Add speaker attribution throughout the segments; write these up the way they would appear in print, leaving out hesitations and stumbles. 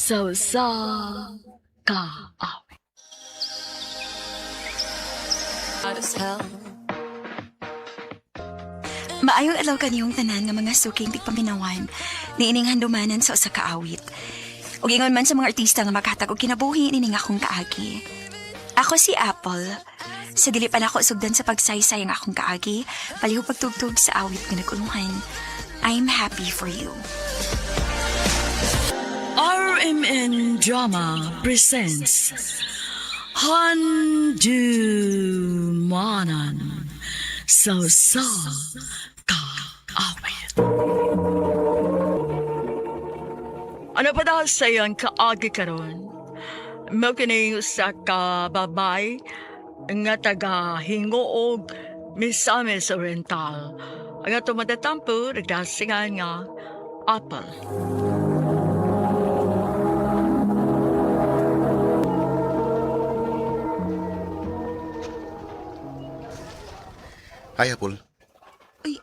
Speaker 1: sa ka.
Speaker 2: Maayong adlaw kaniyong tanan nga mga suking tigpaminawan niining handumanan sa usa ka awit. Ug ingon man sa mga artista nga makahatag og kinabuhi nining akong kaagi. Ako si Apple. Sa dili pa nako sugdan sa pagsaysay ang akong kaagi, palihog pagtugtog sa awit nga naguluhan. I'm happy for you.
Speaker 1: RMN Drama presents Handumanan sa ka awit. Ano pa daw sa iyang kaagi karon? Mao kini sa ka babay nga taga Hingoog, Misamis Oriental. Ang ato madatampo nagdasingan nga Apple.
Speaker 3: Hi, Apple.
Speaker 2: Uy,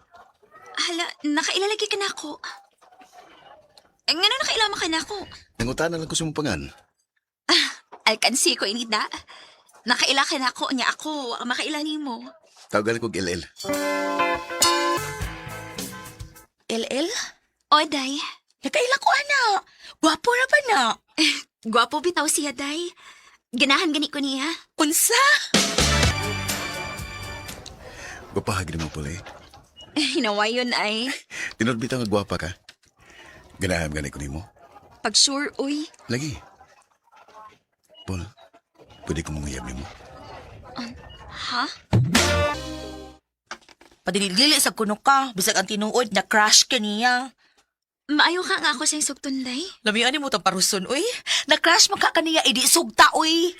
Speaker 2: hala, nakailalagi ka na ako. Nga na nakailama ka na ako.
Speaker 3: Nangutanan lang ko sa mong pangan.
Speaker 2: Alkansi ko inida. Nakaila ka na ako, niya ako, ang makailani mo.
Speaker 3: Tawagan ko LL.
Speaker 2: LL? O, Day.
Speaker 4: Nakaila ko, ana. Gwapo na ba na?
Speaker 2: Gwapo bitaw siya, Day. Ganahan gani ko niya.
Speaker 4: Unsa?
Speaker 3: Gwapaha gini mo, Apple.
Speaker 2: Hinawayon ay,
Speaker 3: Tinorbita nga gwapa ka. Ganahan gani ko nimo.
Speaker 2: pag sure, uy.
Speaker 3: Lagi. Paul, pwede ko manguyab nimo.
Speaker 2: Ha?
Speaker 4: Padilili sa kuno ka. Bisag ang tinuod na crush ka niya.
Speaker 2: Maayo ka nga ako sa sugton, Day.
Speaker 4: Lamian ni mo tang paruson, uy. Na-crush mo ka kaniya, idi sugta, uy.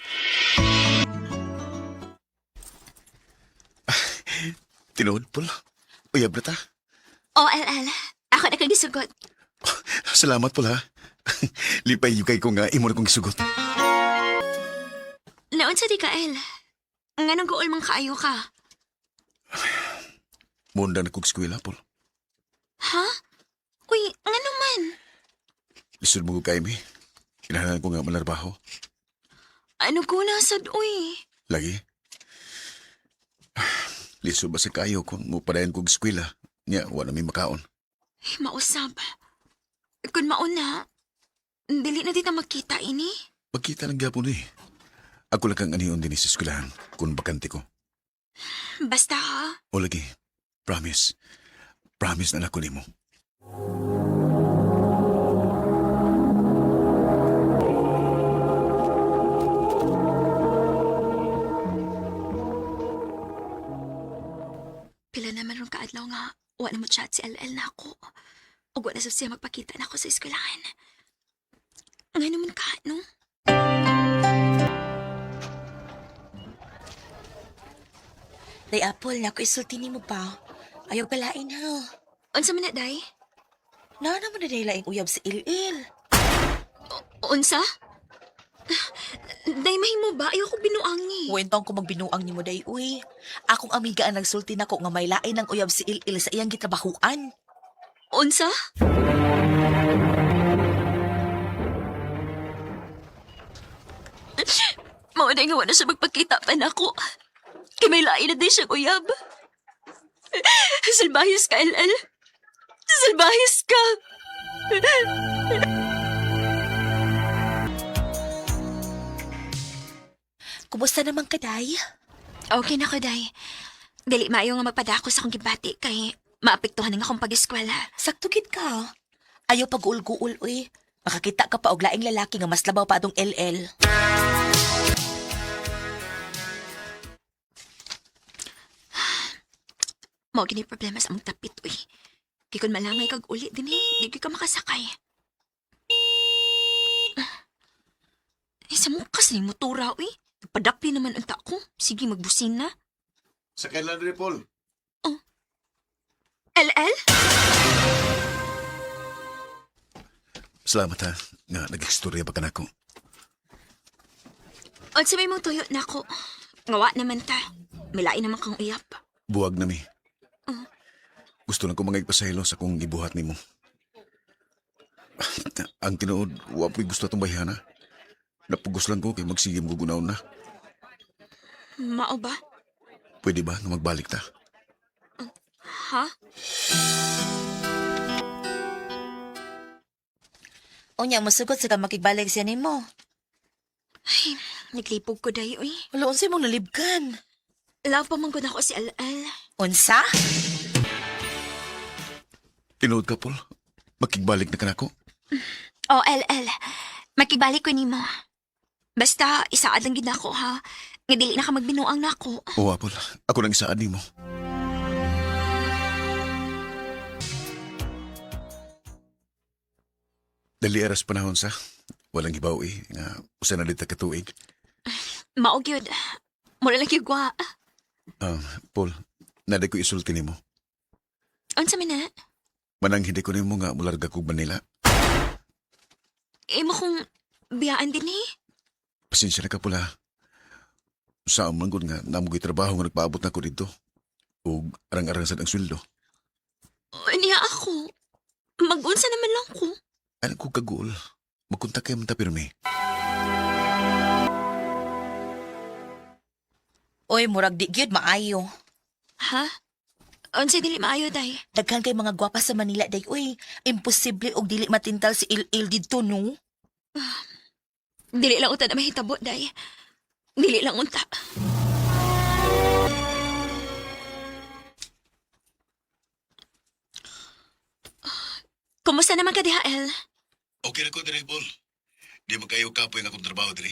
Speaker 3: Tinood, Paul. Uyab na ta.
Speaker 2: O, LL. Ako na kang gisugot.
Speaker 3: Salamat, Paul, ha. Lipay yukay ko nga imo na kong isugot.
Speaker 2: Naon sa di ka, El? Nga nang gool mang kaayo ka.
Speaker 3: Munda na kong eskwela, Paul.
Speaker 2: Ha? Uy, nga naman.
Speaker 3: Lisod mo ko kay mi. Kinahanglan ko nga malarbaho.
Speaker 2: Ano ko nasad, uy?
Speaker 3: Lagi. Lisod ba sa kayo kung mupadayan kong eskwela? Nya, wala may makaon.
Speaker 2: Mausap. Kung mauna, dili na dita makita ini.
Speaker 3: Pagkita ng gapon eh. Ako lang kang aniyon din sa eskwelahan kung bakante ko.
Speaker 2: Basta ha.
Speaker 3: O lagi, promise. Promise na ako nimo.
Speaker 2: Pila naman ron kaadlaw nga, wala mo chat si LL na ako. O wala sa siya magpakita na ako sa eskwelahan. Nga naman ka, no?
Speaker 4: Day Apple, naku isulti ni mo pa. Ayaw kalain, ha.
Speaker 2: Unsa man na, Day?
Speaker 4: Na naman na laing uyab sa il-il.
Speaker 2: Unsa? Day, mahimo ba? Ayaw ko binuangi.
Speaker 4: Wentong ko magbinuang ni mo, day, uy. Akong amiga ang nagsulti nako nga may lain ng uyab si il-il sa iyang gitrabahuan.
Speaker 2: Unsa? Maunay nga wala siya magpakita pa na ako. Kay may lain na din siya, uyab. Salbahis ka, LL. Salbahis ka.
Speaker 4: Kumusta naman ka, day?
Speaker 2: Okay na ko, Day. Dili maayo nga magpadako sa akong gibati kay maapektuhan nga akong pag-eskwela.
Speaker 4: Sakto gid ka. Ayaw pag-uul-guul, uy. Makakita ka pa og laing lalaki nga mas labaw pa atong LL.
Speaker 2: Mao gini problema sa among tapit, uy. Kay kun malangay kag uli din di gyud ka makasakay. Sa mukas ni motora, uy. Padapli naman unta ko. Sige, magbusin na.
Speaker 3: Sa kailan rin, Paul?
Speaker 2: LL?
Speaker 3: Salamat ha, nga nag-istorya pa ka na ako.
Speaker 2: O sa may mong tuyo na ako. Ngawa naman ta. Milain naman kang uyap.
Speaker 3: Buwag na mi. Gusto na ko mga ipasaylo sa kong gibuhat nimo. Ang tinuod, wa po'y gusto itong bayhana. Napugos lang ko kay magsigim ko gunaon na.
Speaker 2: Mao ba?
Speaker 3: Pwede ba nga magbalik ta?
Speaker 2: Ha?
Speaker 4: Unya, masugot sa ka makigbalik siya nimo.
Speaker 2: Naglipog ko dahi, uy.
Speaker 4: Wala, unsay mong nalibkan.
Speaker 2: Love pa man ko na ako si LL.
Speaker 4: Unsa?
Speaker 3: Tinuod ka, Paul. Makigbalik na ka na ko.
Speaker 2: Oh, LL. Makibalik ko nimo. Basta, isaad lang gid ako, ha? Nga dili na ka magbinuang na ako.
Speaker 3: Oo, Paul. Ako nang isaad ni mo. Dali aras panahon sa. Walang ibaw nga usa na dita katuig.
Speaker 2: Mao gyud. Mura lang gyud gwa.
Speaker 3: Paul, naday ko isulti nimo.
Speaker 2: Unsa man na?
Speaker 3: Manang hindi ko nimo nga mularga kog Manila.
Speaker 2: Imo kong biyaan din eh.
Speaker 3: Pasensya na ka pula. Sa man gud nga namugoy trabaho nga nagpaabot na ko dito. Ug arang-arang sad ang sweldo.
Speaker 2: Niya ako. Mag-unsa naman lang ko.
Speaker 3: Ano ko kagul? Magkontak kayo man ta pirmi.
Speaker 4: Oy, murag di gyud maayo.
Speaker 2: Ha? Unsa dili maayo day?
Speaker 4: Daghan kay mga gwapa sa Manila day. Uy, imposible og dili matintal si Il didto no.
Speaker 2: Dili lang unta na mahitabo day. Dili lang unta. Kumusta naman ka diha, El?
Speaker 3: Okay na ko dire, Paul. Di mo kayo kapoy nga akong trabaho dire.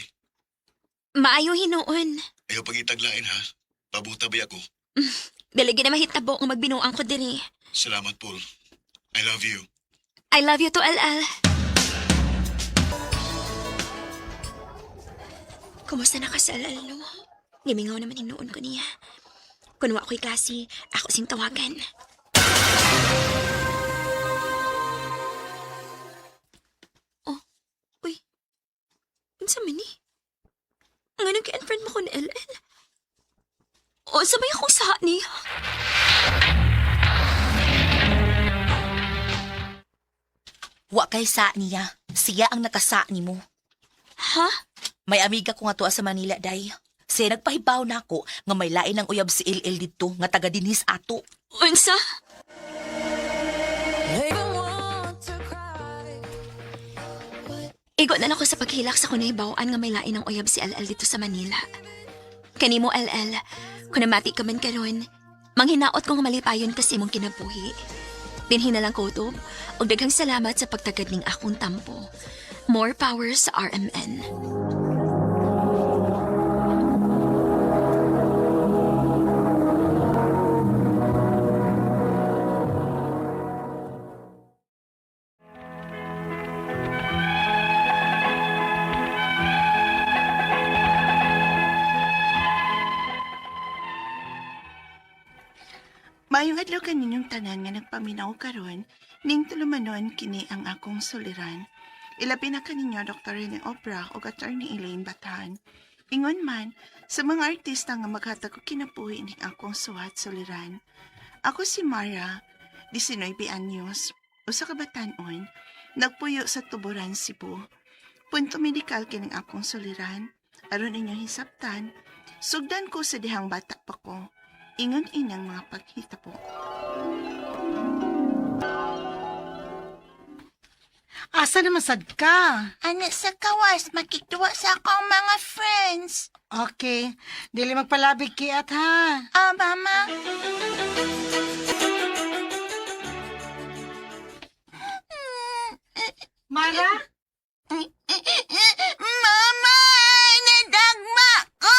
Speaker 2: Maayo hinuon.
Speaker 3: Ayaw pangitaglain ha. Pabuta ba ako?
Speaker 2: Dili gid na mahitabo nga magbinuang ko diri.
Speaker 3: Salamat, Paul. I love you.
Speaker 2: I love you to LL. Kumusta na ka sa LL, no? Gimingaw naman hinuon ko niya. Kung wa ko'y klase, ako sing tawagan. Oh, uy. Unsa man ni? Nga nag-unfriend mo ko ni LL? O, sabay akong saha niya.
Speaker 4: Wa kay sa niya. Siya ang nakasa nimo.
Speaker 2: Ha?
Speaker 4: May amiga ko nga tuwa sa Manila day. Siya nagpahibaw na ako nga may lain ng uyab si Il dito nga taga dinis ato.
Speaker 2: Unsa? Igot na ako sa paghilak sa kunahibawaan nga may lain ng uyab si LL dito sa Manila. Kanimo LL, kung namati ka man karon, manghinaot ko nga malipayon kasi mong kinabuhi. Dinhin na lang kutob, og daghang salamat sa pagtagad ning akong tampo. More power sa RMN.
Speaker 5: Maayong adlaw kaninyong tanan nga nagpaminaw karon, ning tulumanon kini ang akong suliran. Ilabi na kaninyo Dr. Rene Obra o Attorney Elaine Batan. Ingon man, sa mga artista nga maghatag og kinabuhi ning akong suwat suliran. Ako si Mara, 19 anyos, usa ka batan-on, nagpuyo sa Tuburan, Cebu. Punto medikal kining akong suliran, aron inyong hisabtan, sugdan ko sa dihang bata pa ko. Ingon inang mga paghita po.
Speaker 6: Asa naman sad ka?
Speaker 5: Ano sa kawas, makikituwa sa akong mga friends.
Speaker 6: Okay, dili magpalabig kiat ha.
Speaker 5: Mama.
Speaker 6: Mara?
Speaker 5: Mama, nadagma ko.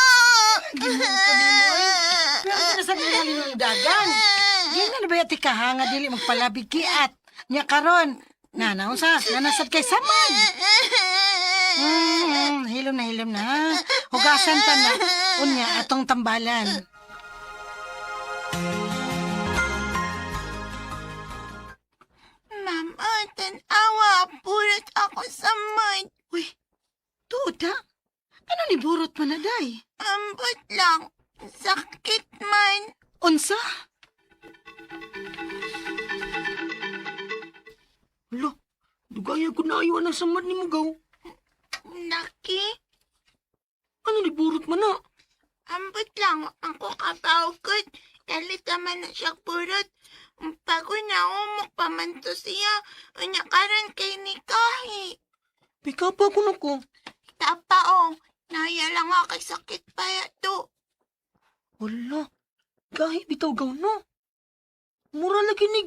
Speaker 6: Pero sinasag mo yung dagan. Di na ba yati ka ha nga dili magpalabig kiat. Nya karon, nanaunsa, nanasad kay samad. Hilom na ha. Hugasan ta na. Unya, atong tambalan.
Speaker 5: Mama, tanawa, purot ako sa mud.
Speaker 6: Uy, tuda. Ano ni burot man na day?
Speaker 5: Ambot lang, sakit man.
Speaker 6: Unsa? Lo,
Speaker 7: Dugaya ko na ayaw na samad ni mo gaw.
Speaker 5: Naki,
Speaker 7: Ano ni burot man na?
Speaker 5: ambot lang ang kukapawkot. Kalit naman na siya purot. Pagod na umok pa man to siya. Unya karon kay nikahi.
Speaker 7: Pika pa ko na ko.
Speaker 5: Tapaong, naya lang nga kay sakit pa to.
Speaker 7: Wala. Gahi bitaw gaw no. Mura lagi ni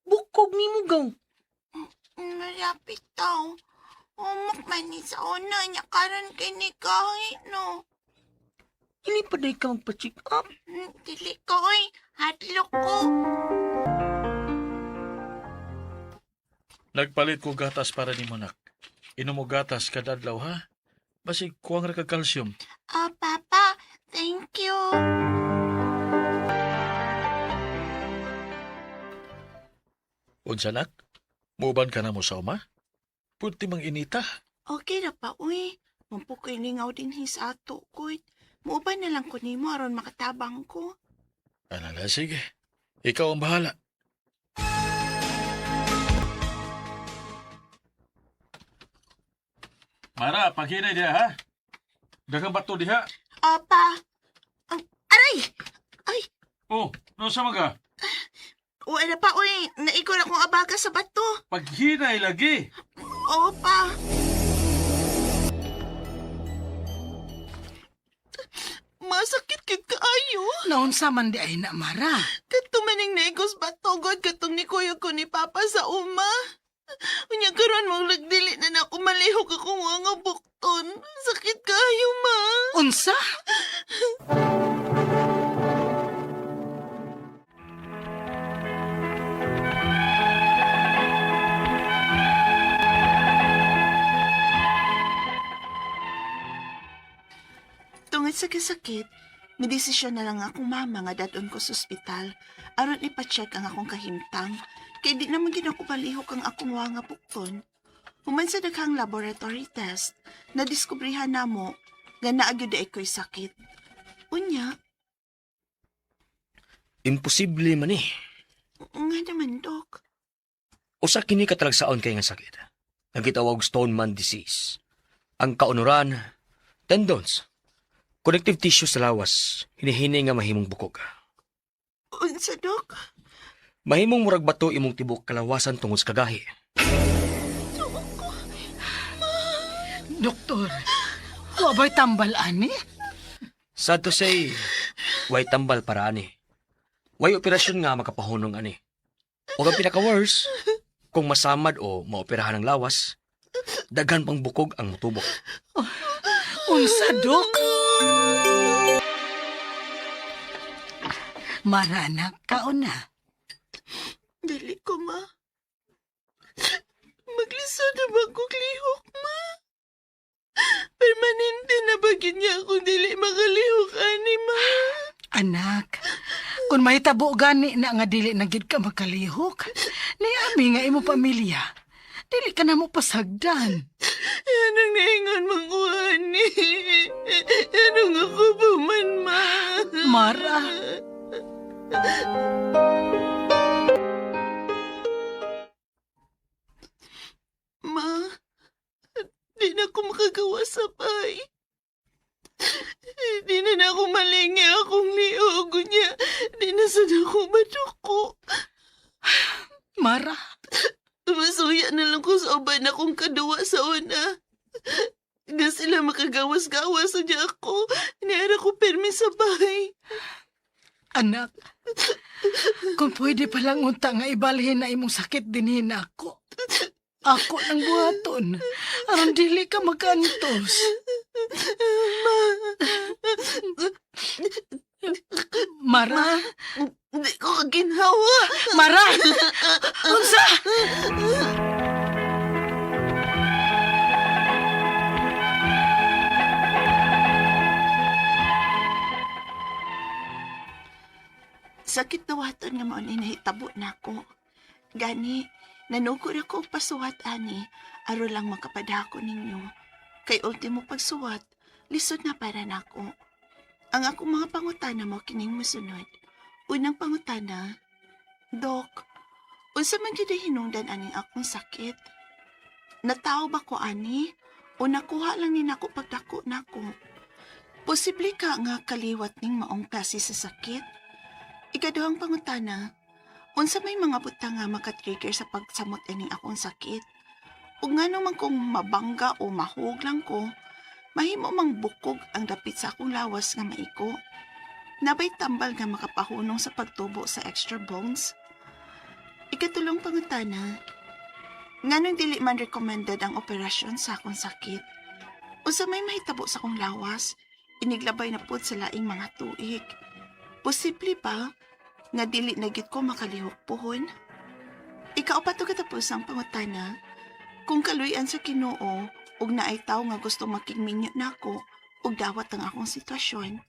Speaker 7: bukog ni mo gaw.
Speaker 5: Malapit daw. Umok man ni sa una niya karon kay nikahi no.
Speaker 7: Ili pa day ka magpa-check up.
Speaker 5: Dili ko oy, hadlok ko.
Speaker 8: Nagpalit ko gatas para ni Manak. Inom mo gatas kada adlaw ha? Basig kuwang ra ka calcium.
Speaker 5: Ah, Papa, thank you.
Speaker 8: Unsa nak? Muban ka na mo sa uma? Puti mang inita.
Speaker 5: Okay na pa, uy. Mampukoy lingaw din his ato ko. Muuban na lang ko nimo aron makatabang ko.
Speaker 8: Ano na, sige. Ikaw ang bahala. Mara, paghinay diha ha? Dagang bato diha.
Speaker 5: Apa? Aray! Ay,
Speaker 8: Oh, no sa mga?
Speaker 5: uwi na pa, uy. Naikot akong abaga sa bato.
Speaker 8: Paghinay lagi.
Speaker 5: Opa. Masakit kid kaayo.
Speaker 6: Naunsa man di ay na, Mara.
Speaker 5: Katumaning negos batogod katong ni kuya ko ni Papa sa uma. Unya karon mong nagdili na na malihog akong mga bukton. Sakit kayo, ma.
Speaker 6: Unsa?
Speaker 5: Tungod sa kasakit, midesisyon na lang akong mama nga dadon ko sa ospital aron ipacheck ang akong kahimtang. Kay di naman gid ako palihok ang akong mga bukton. Human sa daghang laboratory test, nadiskubrihan namo nga naagyo da ko'y sakit. Unya,
Speaker 9: Imposible man eh.
Speaker 5: nga naman, Dok.
Speaker 9: Usa kini katalagsaon kay nga sakit. Ang gitawag Stoneman disease. Ang kaunuran, tendons, connective tissue sa lawas, hinihini nga mahimong bukog.
Speaker 5: Unsa, Dok?
Speaker 9: Mahimong murag bato imong tibok kalawasan tungod sa kagahi.
Speaker 6: Doktor, wabay tambal ani?
Speaker 9: Sad to say, way tambal para ani. Way operasyon nga makapahunong ani. O ang pinaka-worse, kung masamad o maoperahan ng lawas, daghan pang bukog ang mutubok.
Speaker 6: Unsa, Dok? Mara, anak, kauna.
Speaker 5: Dili ko, ma. Maglisod na ba kong lihok, ma? Permanente na ba niya akong dili makalihok, ani, ma?
Speaker 6: Anak, kung may tabo gani na nga dili na gid ka makalihok, ni ami nga imo pamilya, dili ka na mo pasagdan.
Speaker 5: Anong naingon mong ani? Anong ako pa man, ma?
Speaker 6: Mara.
Speaker 5: Ma, di na ako makagawa sa bay. Di na ako malingi akong liog niya. Di na sad ako maduko.
Speaker 6: Mara,
Speaker 5: Masuya na lang ko sa uban akong kaduwa sa una. Nga sila makagawas-gawas niya ako. Niara ko permi sa bahay.
Speaker 6: anak, kung pwede palang unta nga ibalhin na imong sakit dinhin ako. Ako nang buhaton, aron dili ka magantos. Mara,
Speaker 5: Di ko kaginhawa.
Speaker 6: Mara! Unsa?
Speaker 5: Sakit dawaton nga mao ni nahitabo nako. Gani, nanugod ako og pasuwat ani aron lang makapadako ninyo. Kay ultimo pagsuwat, lisod na para nako. Ang akong mga pangutana mo kining mosunod. Unang pangutana, Dok, unsa man gyud hinungdan aning akong sakit? Nataw ba ko ani? O nakuha lang ni nako pagdako nako? Posible ka nga kaliwat ning maong klase sa sakit? Ikaduhang pangutana, unsa may mga butang nga makatrigger sa pagsamot ining akong sakit? Ug ngano man kung mabangga o mahug lang ko, mahimo mang bukog ang dapit sa akong lawas nga maiko. Nabay tambal nga makapahunong sa pagtubo sa extra bones? Ikatulong pangutana, nganong dili man recommended ang operasyon sa akong sakit? Unsa may mahitabo sa akong lawas, iniglabay na pud sa laing mga tuig. Posible ba nga dili na gid ko makalihok pohon? Ikaapat ug katapos ang pangutana, kung kaluyan sa Ginoo ug naay tawo nga gusto makigminyo nako ug dawat ang akong sitwasyon,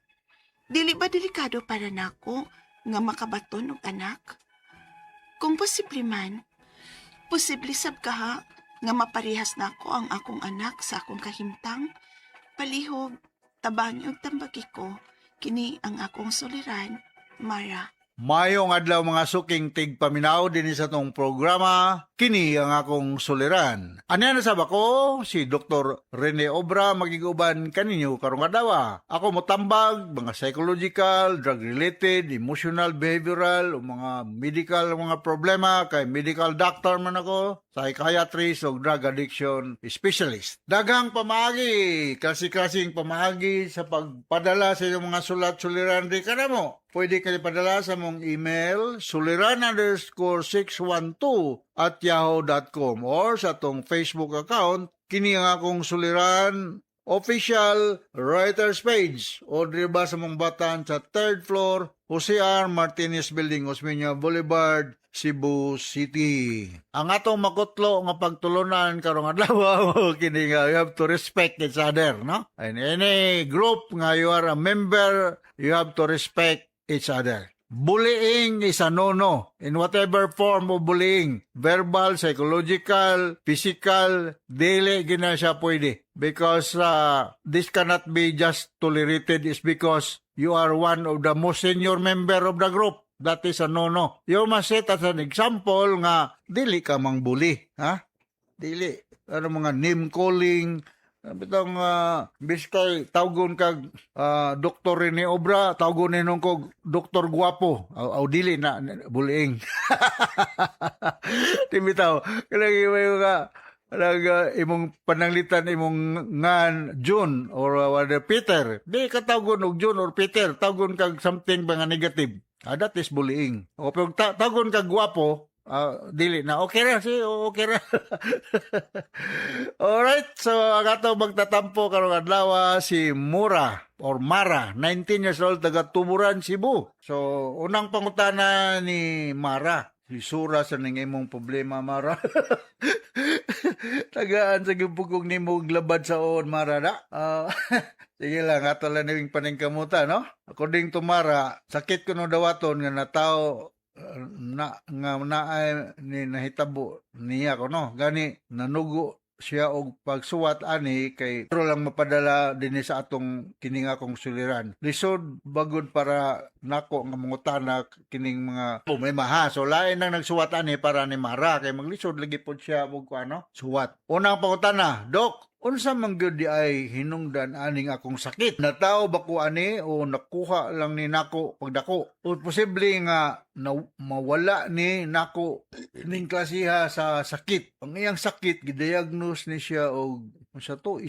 Speaker 5: dili ba delikado para nako nga makabaton og anak? Kung posible man, posible sab kaha nga maparehas nako ang akong anak sa akong kahimtang, palihog, tabangi ug tambagi ko, kini ang akong suliran, Mara.
Speaker 10: Mayong adlaw mga suking tigpaminaw din sa tong programa, kini ang akong suliran. Anya na sab ako, si Dr. Rene Obra magiguban kaninyo karong adlaw. Ako motambag mga psychological, drug-related, emotional, behavioral, o mga medical mga problema, kay medical doctor man ako, psychiatrist o drug addiction specialist. Daghang pamaagi, kasi-kasing pamaagi sa pagpadala sa inyong mga sulat-suliran di kanamo. Pwede kayo padala sa mong email suliran_612@yahoo.com or sa tong Facebook account, kini ang akong suliran official writers page o diba sa mong batan sa 3rd floor Jose R. Martinez Building, Osmeña Boulevard, Cebu City. Ang atong makutlo nga pagtulunan karong adlaw kini nga you have to respect each other, no? And any group nga you are a member, you have to respect each other. Bullying is a no-no in whatever form of bullying. Verbal, psychological, physical, dili gina siya pwede. Because this cannot be just tolerated is because you are one of the most senior member of the group. That is a no-no. You must set as an example nga dili ka mang bully. Ha? Dili. Ano mga name calling, bitang biskay tawgon kag Dr. Rene Obra, tawgon ninong kog Dr. Guapo. Aw dili na bullying. Timitaw. Kalagi mayo nga imong pananglitan imong ngan June or whether Peter. Di ka tawgon og June or Peter, tawgon kag something ba nga negative. That is bullying. O pag tawgon kag Guapo, dili na okay ra si okay ra. Alright, so ang ato magtatampo karong adlaw si Mura or Mara, 19 years old, taga Tuburan, Cebu. So unang pangutana ni Mara, lisura sa ning imong problema, Mara. Tagaan sa gipugog nimo glabad sa on, Mara na. Sige lang, ato lang naming paningkamuta, no? According to Mara, sakit ko no dawaton nga natao ni nahitabo niya ko, no? Gani nanugo siya og pagsuwat ani kay pero lang mapadala dinhi sa atong kining akong suliran. Lisod bagod para nako nga mangutana kining mga problema ha. So lain nang nagsuwat ani para ni Mara kay maglisod lagi pod siya og ano, suwat. Unang pangutana, Dok, unsa man gyud di ay hinungdan aning akong sakit? Nataw ba ko ani o nakuha lang ni nako pagdako? O posible nga mawala ni nako ning klasiha sa sakit. Ang iyang sakit gidiagnose ni siya og sa to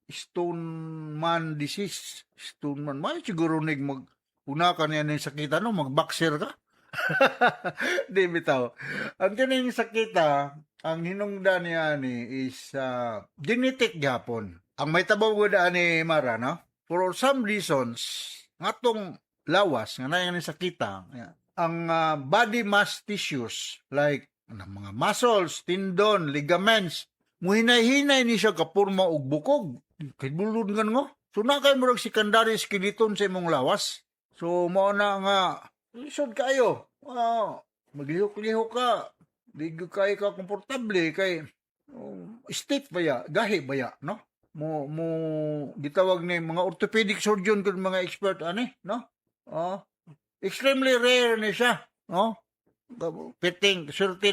Speaker 10: Stoneman disease. Stoneman, may siguro nig una ka niya ng sakit, ano, mag-boxer ka? Di bitaw. Ang kining sakita, ang hinungdan niya ni is genetic gapon. Ang may tabaw ko ni Mara, no? For some reasons, ngatong lawas, nga na yung sakita, ang body mass tissues, like mga muscles, tendon, ligaments, muhinay-hinay ni siya kapurma og bukog. Kay bulod nga nga. So na kayo murag secondary skeleton sa imong lawas. So mo na nga, lisod kayo. Maglihok-lihok ka. Di kayo ka komportable kay stiff baya, gahi baya, no? Mo gitawag ni mga orthopedic surgeon kun mga expert ani, no? Extremely rare ni siya, no? Piting, surti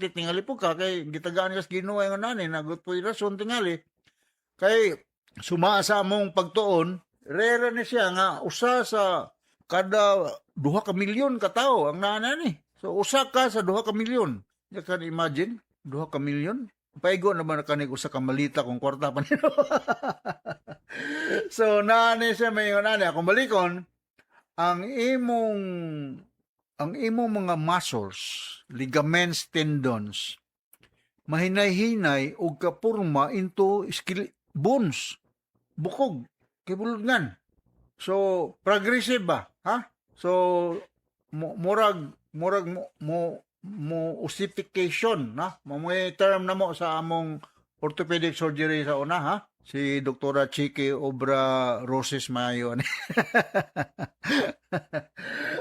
Speaker 10: tingali po ka, kay gitagaan kas Ginoo nga nani, nagot po rason tingali. Kay sumasa mong pagtuon, rera ni siya nga usa sa kada 2 ka milyon ka tao ang naanani. So usa ka sa 2 ka milyon. You can imagine, 2 ka milyon. Paigo naman na kanig usa ka malita kung kwarta pa nino. So naani siya may nani akong balikon ang imong mga muscles, ligaments, tendons mahinay-hinay og kapurma into bones, bukog, kibulungan. So progressive ba, ha? So murag mo ossification, na may term na mo sa among orthopedic surgery sa una, ha? Si Doktora Chiki Obra Roses Mayo.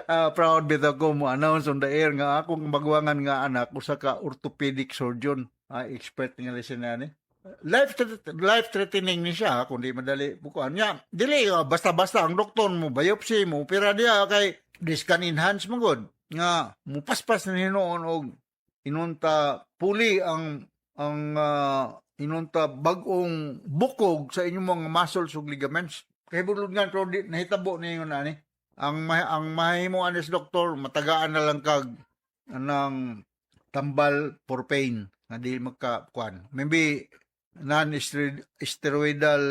Speaker 10: Proud bit ako mo announce on the air nga akong magwangan nga anak usa ka orthopedic surgeon, expert nga lesson na ni. Life threatening ni siya kundi madali bukuan niya. Dili basta-basta ang doktor mo biopsy mo opera dia kay this can enhance mo god nga mupaspas na hinoon og inunta puli ang inunta bagong bukog sa inyong mga muscles ug ligaments. Kay bulod nga pero nahitabo ni yun ani. Ang mahimo anis doktor matagaan na lang kag anang tambal for pain nga di magkakuan. Maybe non-steroidal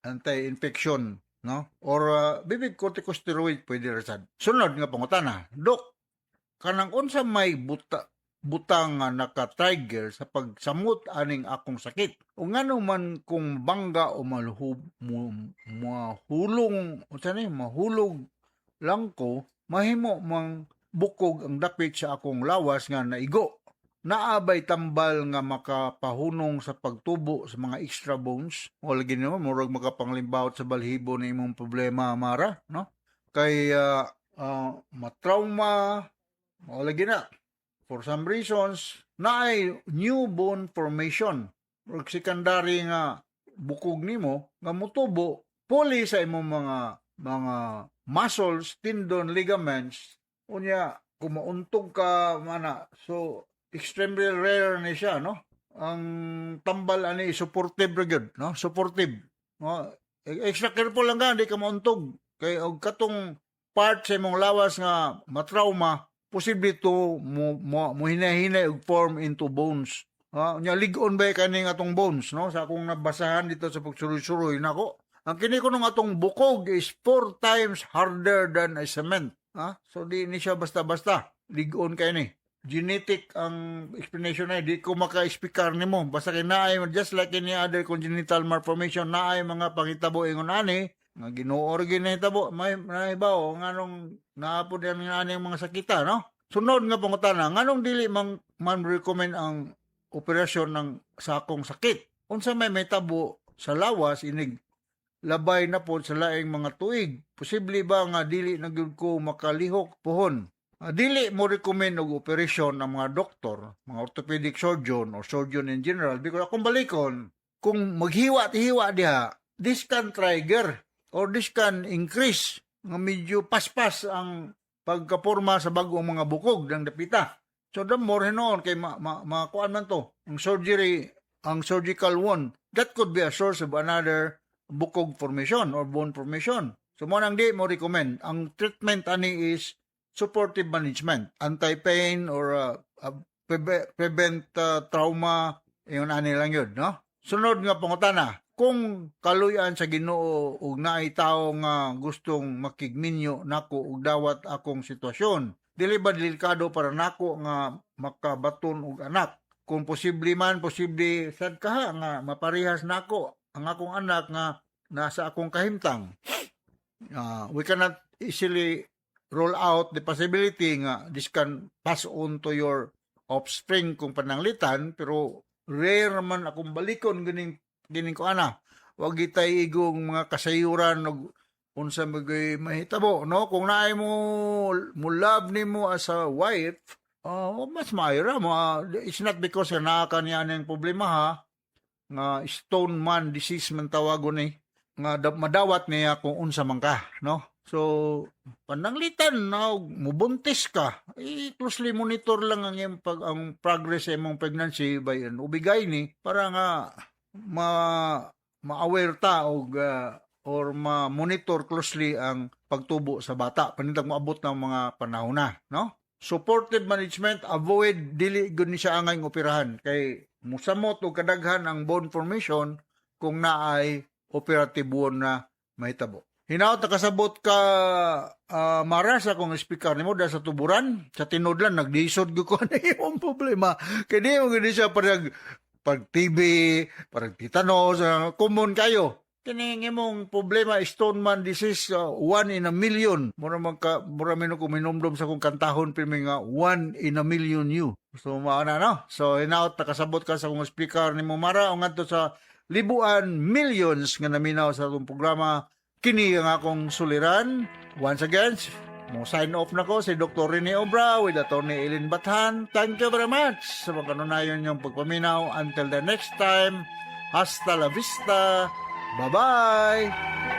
Speaker 10: anti-infection, no? Or bibig corticosteroid pwede rasad. Sunod nga pangutana, Dok, kanang unsa may butang nga naka-trigger sa pagsamot aning akong sakit. O ngano man kung bangga o mahulog lang ko, mahimo mang bukog ang dapit sa akong lawas nga naigo. Naabay tambal nga makapahunong sa pagtubo sa mga extra bones. O lagi naman, murag makapanglimbawat sa balhibo na imong problema, Mara, no? Kay matrauma, o lagi na. For some reasons, naay new bone formation. Or secondary nga bukog nimo nga mutubo puli sa imong mga muscles, tendon, ligaments. Unya, kung mauntog ka, mana, so, extremely rare ni siya, no? Ang tambal ani supportive ra gyud, no? Supportive. No? Extra careful lang ka, di ka mauntog. Kay og katong part sa imong lawas nga matrauma, posible to mo hinahinay og form into bones. Nya ligon ba kani nga atong bones, no? Sa akong nabasahan dito sa pagsuroy-suroy nako. Ang kini ko nung atong bukog is 4 times harder than a cement. So di ni siya basta-basta. Ligon kay ni. Genetic ang explanation na di ko maka-speaker nimo basta kay naay just like any other congenital malformation naay mga pangitabo ingon ani nga Ginoo ginahitabo may bawo nganong naapod yan nga ani mga sakita, no? Sunod nga pangutana nganong dili man recommend ang operasyon ng sa akong sakit unsa may tabo sa lawas inig labay na pod sa laing mga tuig posible ba nga dili na gyud ko makalihok pohon. Dili mo recommend og operasyon ng mga doktor, mga orthopedic surgeon or surgeon in general because akong balikon, kung maghiwa-hiwa diha, this can trigger or this can increase nga medyo paspas ang pagkaporma sa bagong mga bukog ng dapita. So the more hinoon kay makuan man to, ang surgical wound, that could be a source of another bukog formation or bone formation. So mo nang di mo recommend. Ang treatment ani is supportive management, anti-pain or prevent trauma, yun ani lang yun, no? Sunod nga pangutana, kung kaluyan sa Ginoo ug naay tawo nga gustong makigminyo nako og dawat akong sitwasyon, dili ba delikado para nako nga makabaton og anak? Kung posible sad ka nga maparehas nako ang akong anak nga nasa akong kahimtang. We cannot easily roll out the possibility nga this can pass on to your offspring kung pananglitan, pero rare man akong balikon gining ko ana. Wag gitay igong mga kasayuran og unsa magay mahitabo, no? Kung naay mo love nimo as a wife, mas maayra mo. It's not because naa ka niya ng problema ha, nga stone man disease man tawagon ni nga madawat niya kung unsa man ka, no? So, pananglitan na mubuntis ka, closely monitor lang ang iyong ang progress sa imong pregnancy by ubigay ni para nga ma-aware ta or ma-monitor closely ang pagtubo sa bata panindang moabot ng mga panahon na, no? Supportive management, avoid dili gud ni siya angay operahan kay musamot og kadaghan ang bone formation kung naay operatibo na mahitabo. Hinaot nakasabot ka Mara sa kung speaker nimo dahil sa tuburan sa tinudlan nagdisod gyud ko na imong problema kay di mo gid siya pag TB, parang tetanus, common kayo. Kini imong problema Stoneman disease 1 in a million. Mura mino ko minumdum sa kong kantahon pirmi nga 1 in a million you. So maana no. So hinaot nakasabot ka sa kong speaker nimo Mara o ngadto sa libuan millions nga naminaw sa atong programa. Kini ang akong suliran. Once again, mo sign off na ko si Dr. Rene Obra with Atty. Eileen Bathan. Thank you very much sa pagkanunayon niyong pagpaminaw. Until the next time, hasta la vista. Bye-bye!